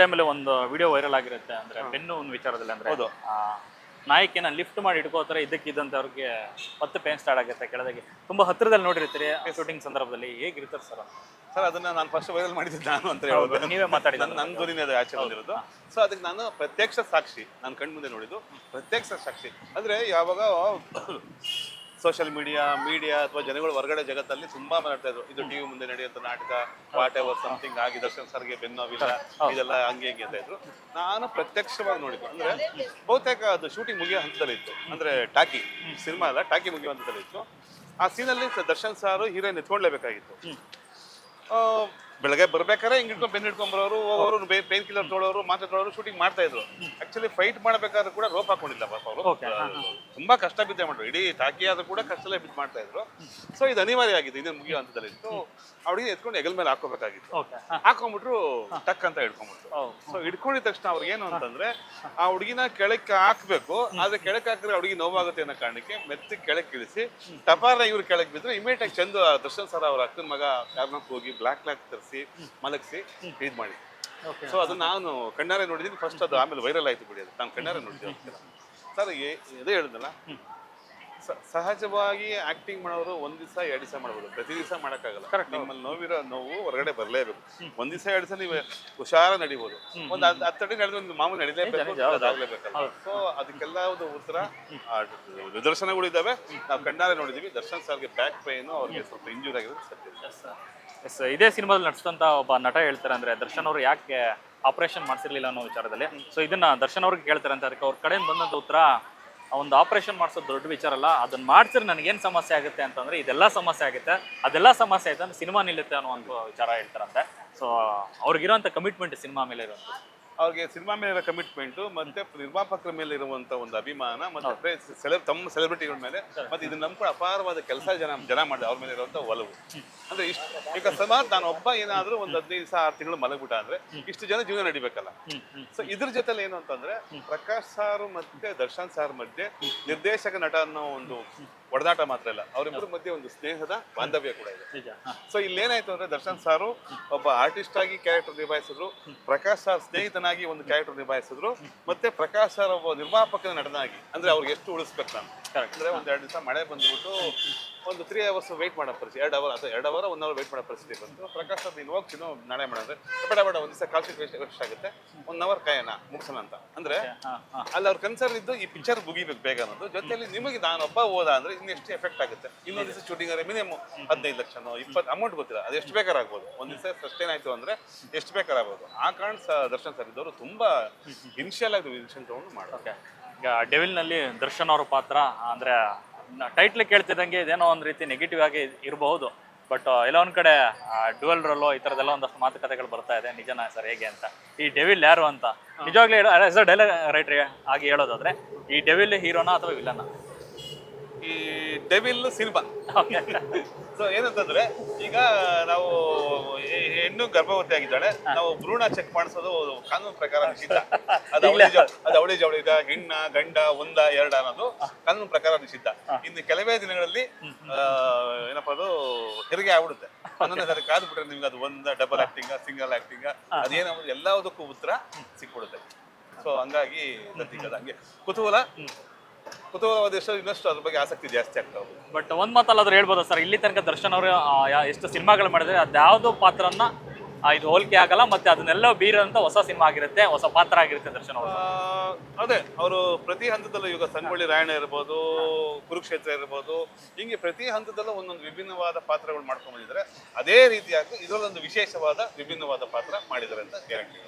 ಟೈಮಲ್ಲಿ ಒಂದು video viral ಆಗಿರುತ್ತೆ ಅಂದ್ರೆ ಬೆನ್ನು ಒಂದು ವಿಚಾರದಲ್ಲಿ ಅಂದ್ರೆ ಹೌದು. ನಾಯಕಿನ ಲಿಫ್ಟ್ ಮಾಡಿ ಇಟ್ಕೋತಾರೆ ಇದ್ದಕ್ಕಿದ್ದಂತೆ ಮತ್ತೆ ಪೇನ್ ಸ್ಟಾರ್ಟ್ ಆಗುತ್ತೆ ಕೆಳಗೆ ತುಂಬಾ ಹತ್ರದಲ್ಲಿ ನೋಡಿರ್ತೀರಿ ಶೂಟಿಂಗ್ ಸಂದರ್ಭದಲ್ಲಿ ಹೇಗಿರ್ತಾರೆ ಸರ್ ಸರ್ ಅದನ್ನ ನಾನು ಫಸ್ಟ್ ವೈರಲ್ ಮಾಡಿದ್ದು ನಾನು ಅಂತ ಹೇಳ್ಬೋದು. ನೀವೇ ಮಾತಾಡಿ ನನ್ನ ಧ್ವನಿನೇ ಅದು ಆಚೆ ಬಂದಿರೋದು. ಸೊ ಅದಕ್ಕೆ ನಾನು ಪ್ರತ್ಯಕ್ಷ ಸಾಕ್ಷಿ, ನಾನು ಕಣ್ಮುಂದೆ ನೋಡಿದ್ದು ಪ್ರತ್ಯಕ್ಷ ಸಾಕ್ಷಿ. ಅಂದ್ರೆ ಯಾವಾಗ ಸೋಷಿಯಲ್ ಮೀಡಿಯಾ ಅಥವಾ ಜನಗಳು ಹೊರಗಡೆ ಜಗತ್ತಲ್ಲಿ ತುಂಬಾ ಮಾತಾಡ್ತಾ ಇದ್ರು, ಇದು ಟಿವಿ ಮುಂದೆ ನಡೆಯುವಂತ ನಾಟಕ, ವಾಟ್ ಎವರ್ ಸಮಥಿಂಗ್ ಆಗಿ ದರ್ಶನ್ ಸರ್ಗೆ ಬೆನ್ನೋವಿಲ್ಲ, ಇದೆಲ್ಲ ಹಂಗೆ ಹಿಂಗೆ ಅಂತ ಇದ್ರು. ನಾನು ಪ್ರತ್ಯಕ್ಷವಾಗಿ ನೋಡಿದ್ದು ಅಂದ್ರೆ ಬಹುತೇಕ ಅದು ಶೂಟಿಂಗ್ ಮುಗಿಯೋ ಹಂತದಲ್ಲಿ ಇತ್ತು. ಅಂದ್ರೆ ಟಾಕಿ ಸಿನಿಮಾ ಅಲ್ಲ, ಟಾಕಿ ಮುಗಿಯೋ ಹಂತದಲ್ಲಿ ಇತ್ತು. ಆ ಸೀನಲ್ಲಿ ದರ್ಶನ್ ಸಾರು ಹೀರೋಯಿನ್ ಎತ್ಕೊಳ್ಲೇಬೇಕಾಗಿತ್ತು. ಬೆಳಗ್ಗೆ ಬರ್ಬೇಕಾದ್ರೆ ಹಿಂಗ್ ಇಟ್ಕೊಂಡು ಪೆನ್ ಹಿಡ್ಕೊಂಡ್ ಬರೋರು, ಹೋಗೋರು, ಪೇನ್ ಕಿಲ್ಲರ್ ತೊಗೊಳೋರು, ಮಾತ್ರೆ ತೊಗೊಳೋರು ಶೂಟಿಂಗ್ ಮಾಡ್ತಾ ಇದ್ರು. ಆಕ್ಚುಲಿ ಫೈಟ್ ಮಾಡ್ಬೇಕಾದ್ರೆ ಕೂಡ ರೋಪ್ ಹಾಕೊಂಡಿಲ್ಲ ಪಾಪ ಅವರು. ತುಂಬಾ ಕಷ್ಟ ಬಿದ್ದೆ ಮಾಡ್ರು, ಇಡೀ ಟಾಕಿ ಆದ್ರೂ ಕೂಡ ಕಷ್ಟಲ್ಲೇ ಬಿದ್ದು ಮಾಡ್ತಾ ಇದ್ರು. ಸೊ ಇದು ಅನಿವಾರ್ಯ ಆಗಿತ್ತು, ಇದನ್ನ ಮುಗಿಯೋ ಹಂತದಲ್ಲಿ ಇತ್ತು. ಅವ್ರಿಗೆ ಎತ್ಕೊಂಡು ಹೆಗಲ್ ಮೇಲೆ ಹಾಕೋಬೇಕಾಗಿತ್ತು. ಹಾಕೊಂಡ್ಬಿಟ್ರು, ಟಕ್ ಅಂತ ಹಿಡ್ಕೊಂಡ್ಬಿಟ್ರು. ಸೊ ಹಿಡ್ಕೊಂಡಿದ ತಕ್ಷಣ ಅವ್ರಿಗೆ ಏನು ಅಂತಂದ್ರೆ, ಆ ಹುಡುಗಿನ ಕೆಳಕ್ಕೆ ಹಾಕ್ಬೇಕು, ಆದ್ರೆ ಕೆಳಕ್ಕೆ ಹಾಕಿದ್ರೆ ಹುಡುಗಿ ನೋವಾಗುತ್ತೆ ಅನ್ನೋ ಕಾರಣಕ್ಕೆ ಮೆತ್ತಿಗೆ ಕೆಳಕ್ಕೆ ಇಳಿಸಿ ಟಪಾರ ಇವ್ರು ಕೆಳಗೆ ಬಿದ್ರು. ಇಮಿಡಿಯೇಟ್ ಆಗಿ ಚಂದ ದರ್ಶನ್ ಸರ್ ಅವ್ರ ಅಕ್ಕನ ಮಗ ಕಾರ್ನಕ್ಕೆ ಹೋಗಿ ಬ್ಲಾಕ್ ತರಿಸಿ ಮಲಗಿಸಿ ಇದ್ ಮಾಡಿ. ಸೊ ಅದು ನಾನು ಕಣ್ಣಾರೆ ನೋಡಿದ್ದೀನಿ ಫಸ್ಟ್, ಅದು ಆಮೇಲೆ ವೈರಲ್ ಆಯ್ತು ಬಿಡಿ. ಅದು ನಾನು ಕಣ್ಣಾರೆ ನೋಡಿದ್ದೆ ಸರ್. ಇದೇ ಹೇಳಿದ್ನಲ್ಲ, ಸಹಜವಾಗಿ ಆಕ್ಟಿಂಗ್ ಮಾಡೋರು ಒಂದ್ ದಿವಸ ಎರಡ್ ದಿವಸ ಮಾಡ್ಬೋದು, ಪ್ರತಿ ದಿವಸ ಮಾಡೋಕ್ಕಾಗಲ್ಲ. ನಿಮ್ಮಲ್ಲಿ ನೋವಿರೋ ನೋವು ಹೊರಗಡೆ ಬರಲೇಬೇಕು. ಒಂದ್ ದಿವಸ ಎರಡ್ ದಿವಸ ನೀವು ಹುಷಾರ ನಡಿಬೋದು, ಒಂದು 10 ಅಡಿ ನಡೆದು ಒಂದು ಮಾಮೂಲಿ ನಡಿಲೇಬೇಕು, ಅದಾಗ್ಲೇಬೇಕಲ್ಲ. ಸೊ ಅದಕ್ಕೆಲ್ಲ ಉತ್ತರ ನಿದರ್ಶನಗಳು ಇದ್ದಾವೆ. ನಾವು ಕಣ್ಣಾರೆ ನೋಡಿದೀವಿ. ದರ್ಶನ್ ಸರ್ಗೆ ಬ್ಯಾಕ್ ಪೈನ್, ಅವ್ರಿಗೆ ಸ್ವಲ್ಪ ಇಂಜೂರಿ ಆಗಿರೋದು ಸತ್ಯ. ಎಸ್, ಇದೇ ಸಿನಿಮಾದಲ್ಲಿ ನಟಿಸಿದಂತ ಒಬ್ಬ ನಟ ಹೇಳ್ತಾರೆ ಅಂದ್ರೆ ದರ್ಶನ್ ಅವರು ಯಾಕೆ ಆಪರೇಷನ್ ಮಾಡಿಸಿರ್ಲಿಲ್ಲ ಅನ್ನೋ ವಿಚಾರದಲ್ಲಿ. ಸೊ ಇದನ್ನ ದರ್ಶನ್ ಅವ್ರಿಗೆ ಕೇಳ್ತಾರೆ ಅಂತ, ಅದಕ್ಕೆ ಅವ್ರ ಕಡೆಯಿಂದ ಬಂದಂತ ಉತ್ತರ, ಒಂದು ಆಪರೇಷನ್ ಮಾಡಿಸೋದು ದೊಡ್ಡ ವಿಚಾರ ಅಲ್ಲ, ಅದನ್ನ ಮಾಡಿಸಿದ್ರೆ ನನಗೇನು ಸಮಸ್ಯೆ ಆಗುತ್ತೆ ಅಂತಂದ್ರೆ ಇದೆಲ್ಲ ಸಮಸ್ಯೆ ಆಗುತ್ತೆ, ಅದೆಲ್ಲ ಸಮಸ್ಯೆ ಆಯ್ತು ಅಂದ್ರೆ ಸಿನಿಮಾ ನಿಲ್ಲುತ್ತೆ ಅನ್ನೋ ಒಂದು ವಿಚಾರ ಹೇಳ್ತಾರಂತೆ. ಸೊ ಅವ್ರಿಗಿರೋಂಥ ಕಮಿಟ್ಮೆಂಟ್ ಸಿನಿಮಾ ಮೇಲೆ ಇರುವಂಥ, ಅವ್ರಿಗೆ ಸಿನಿಮಾ ಮೇಲೆ ಇರೋ ಕಮಿಟ್ಮೆಂಟ್, ಮತ್ತೆ ನಿರ್ಮಾಪಕರ ಮೇಲೆ ಇರುವಂತ ಒಂದು ಅಭಿಮಾನ, ಮತ್ತೆ ತಮ್ಮ ಸೆಲೆಬ್ರಿಟಿಗಳ ಮೇಲೆ, ಮತ್ತೆ ಇದನ್ನ ನಂಬ್ಕೊಂಡು ಅಪಾರವಾದ ಕೆಲಸ ಜನ ಮಾಡಿದೆ ಅವ್ರ ಮೇಲೆ ಇರುವಂತ ಒಲವು. ಅಂದ್ರೆ ಇಷ್ಟು ಈಗ ಸಮಾಜ ನಾನು ಒಬ್ಬ ಏನಾದ್ರೂ ಒಂದು 15 ದಿವಸ 6 ತಿಂಗಳು ಮಲಗ್ಬಿಟ್ಟ ಅಂದ್ರೆ ಇಷ್ಟು ಜನ ಜೀವನ ನಡಿಬೇಕಲ್ಲ. ಸೊ ಇದ್ರ ಜೊತೆಲಿ ಏನು ಅಂತಂದ್ರೆ, ಪ್ರಕಾಶ್ ಸಾರು ಮತ್ತೆ ದರ್ಶನ್ ಸಾರ್ ಮಧ್ಯೆ ನಿರ್ದೇಶಕ ನಟ ಅನ್ನೋ ಒಂದು ಒಡನಾಟ ಮಾತ್ರ ಇಲ್ಲ, ಅವರಿಬ್ಬರ ಮಧ್ಯೆ ಒಂದು ಸ್ನೇಹದ ಬಾಂಧವ್ಯ ಕೂಡ ಇದೆ. ಸೊ ಇಲ್ಲೇನಾಯ್ತು ಅಂದ್ರೆ, ದರ್ಶನ್ ಸಾರು ಒಬ್ಬ ಆರ್ಟಿಸ್ಟ್ ಆಗಿ ಕ್ಯಾರೆಕ್ಟರ್ ನಿಭಾಯಿಸಿದ್ರು, ಪ್ರಕಾಶ್ ಸಾರ್ ಸ್ನೇಹಿತನಾಗಿ ಒಂದು ಕ್ಯಾರೆಕ್ಟರ್ ನಿಭಾಯಿಸಿದ್ರು, ಮತ್ತೆ ಪ್ರಕಾಶ್ ಸಾರ್ ಒಬ್ಬ ನಿರ್ಮಾಪಕನ ನಟನಾಗಿ. ಅಂದ್ರೆ ಅವ್ರಿಗೆ ಎಷ್ಟು ಉಳಿಸ್ಬೇಕು ನಾನು ಅಂದ್ರೆ, ಒಂದ್ 2 ದಿವಸ ಮಳೆ ಬಂದ್ಬಿಟ್ಟು ಒಂದು 3 hours ವೇಟ್ ಮಾಡೋ ಪರಿಸ್ಥಿತಿ, 2 hour ಅಥವಾ 2 hour 1 hour ವೇಟ್ ಮಾಡೋ ಪರಿಸ್ಥಿತಿ ಬಂತು. ಪ್ರಕಾಶ್ ಸರ್ ನೀನು ಹೋಗ್ತೀನೋ ನಾಳೆ ಮಾಡಿದ್ರೆ ಬೇಡ ಒಂದ್ ದಿವಸ ಕಾಲ್ಶೀಟ್ ವೇಸ್ಟ್ ಆಗುತ್ತೆ, 1 hour ಕಾಯೋಣ ಮುಗಿಸೋಣ ಅಂತ. ಅಂದ್ರೆ ಅಲ್ಲಿ ಅವ್ರ ಕನ್ಸರ್ನ್ ಇದ್ದು ಈ ಪಿಕ್ಚರ್ ಮುಗಿಬೇಕು ಬೇಗ ಅನ್ನೋದು. ಜೊತೆಯಲ್ಲಿ ನಿಮಗೆ ನಾನೊಬ್ಬ ಹೋದ ಅಂದ್ರೆ ಇನ್ನೆಷ್ಟು ಎಫೆಕ್ಟ್ ಆಗುತ್ತೆ. ಇನ್ನೊಂದು ದಿವಸ ಶೂಟಿಂಗ್ ಆದರೆ ಮಿನಿಮಮ್ 15 ಲಕ್ಷನೋ 20 ಅಮೌಂಟ್ ಗೊತ್ತಿಲ್ಲ, ಅದು ಎಷ್ಟು ಬೇಕಾರಾಗ್ಬೋದು. ಒಂದ್ ದಿವಸ ಸಸ್ಟೈನ್ ಆಯ್ತು ಅಂದ್ರೆ ಎಷ್ಟು ಬೇಕಾರಾಗ್ಬೋದು. ಆ ಕಾರಣ ದರ್ಶನ್ ಸರ್ ಇದ್ದವರು ತುಂಬಾ ಇನಿಷಿಯಲ್ ಆಗಿ ಡಿಸಿಷನ್ ತಗೊಂಡು ಮಾಡೋಕೆ. ಈಗ ಡೆವಿಲ್ನಲ್ಲಿ ದರ್ಶನ್ ಅವ್ರ ಪಾತ್ರ ಅಂದ್ರೆ ಟೈಟ್ಲ್ ಕೇಳ್ತಿದ್ದಂಗೆ ಇದೇನೋ ಒಂದು ರೀತಿ ನೆಗೆಟಿವ್ ಆಗಿ ಇರಬಹುದು, ಬಟ್ ಎಲ್ಲ ಒಂದ್ ಕಡೆ ಡ್ಯುಯಲ್ ರೋಲು ಈ ಥರದ್ದೆಲ್ಲ ಒಂದಷ್ಟು ಮಾತುಕತೆಗಳು ಬರ್ತಾ ಇದೆ. ನಿಜನಾ ಸರ್ ಹೇಗೆ ಅಂತ, ಈ ಡೆವಿಲ್ ಯಾರು ಅಂತ ನಿಜವಾಗ್ಲೂ ಡೈಲಾಗ್ ರೈಟರ್ ಆಗಿ ಹೇಳೋದಾದ್ರೆ, ಈ ಡೆವಿಲ್ ಹೀರೋನಾ ಅಥವಾ ವಿಲನ? ಈ ಡೆವಿಲ್ ಸಿನಿಮಾ. ಸೊ ಏನಂತಂದ್ರೆ, ಈಗ ನಾವು ಹೆಣ್ಣು ಗರ್ಭವತಿ ಆಗಿದ್ದಾಳೆ, ನಾವು ಭ್ರೂಣ ಚೆಕ್ ಮಾಡಿಸೋದು ಕಾನೂನು ಪ್ರಕಾರ ನಿಷಿದ್ಧ. ಅದು ಅವಳಿ ಜವಳಿ ಹೆಣ್ಣ ಗಂಡ 1 2 ಅನ್ನೋದು ಕಾನೂನು ಪ್ರಕಾರ ನಿಷಿದ್ಧ. ಇನ್ನು ಕೆಲವೇ ದಿನಗಳಲ್ಲಿ ಏನಪ್ಪಾ ಅದು ಹೆರಿಗೆ ಆಗ್ಬಿಡುತ್ತೆ. 11ನೇ ತಾರೀಕು ಆದ್ಬಿಟ್ರೆ ನಿಮ್ಗೆ ಅದು ಡಬಲ್ ಆಕ್ಟಿಂಗ್, ಸಿಂಗಲ್ ಆಕ್ಟಿಂಗ್, ಅದೇನೋ ಎಲ್ಲದಕ್ಕೂ ಉತ್ತರ ಸಿಕ್ಬಿಡುತ್ತೆ. ಸೊ ಹಂಗಾಗಿ ಹಂಗೆ ಕುತೂಹಲವಾದ ಇನ್ನಷ್ಟು ಅದ್ರ ಬಗ್ಗೆ ಆಸಕ್ತಿ ಜಾಸ್ತಿ ಆಗ್ತಾ ಹೋಗುತ್ತೆ. ಬಟ್ ಒಂದ್ ಮಾತಲ್ಲಾದ್ರೂ ಹೇಳ್ಬೋದಾ ಸರ್, ಇಲ್ಲಿ ತನಕ ದರ್ಶನ್ ಅವರು ಎಷ್ಟು ಸಿನಿಮಾಗಳು ಮಾಡಿದ್ರೆ ಅದ್ಯಾವುದೋ ಪಾತ್ರನ ಇದು ಹೋಲಿಕೆ ಆಗಲ್ಲ, ಮತ್ತೆ ಅದನ್ನೆಲ್ಲ ಬೀರಂತ ಹೊಸ ಸಿನಿಮಾ ಆಗಿರುತ್ತೆ, ಹೊಸ ಪಾತ್ರ ಆಗಿರುತ್ತೆ ದರ್ಶನ್ ಅವರು. ಅದೇ ಅವರು ಪ್ರತಿ ಹಂತದಲ್ಲೂ, ಈಗ ಸಂಗೊಳ್ಳಿ ರಾಯಣ್ಣ ಇರ್ಬೋದು, ಕುರುಕ್ಷೇತ್ರ ಇರ್ಬೋದು, ಹಿಂಗೆ ಪ್ರತಿ ಹಂತದಲ್ಲೂ ಒಂದೊಂದು ವಿಭಿನ್ನವಾದ ಪಾತ್ರಗಳು ಮಾಡ್ಕೊಂಡು ಬಂದಿದ್ದಾರೆ. ಅದೇ ರೀತಿಯಾಗಿ ಇದರಲ್ಲೊಂದು ವಿಶೇಷವಾದ ವಿಭಿನ್ನವಾದ ಪಾತ್ರ ಮಾಡಿದ್ದಾರೆ ಅಂತ ಗ್ಯಾರಂಟಿ.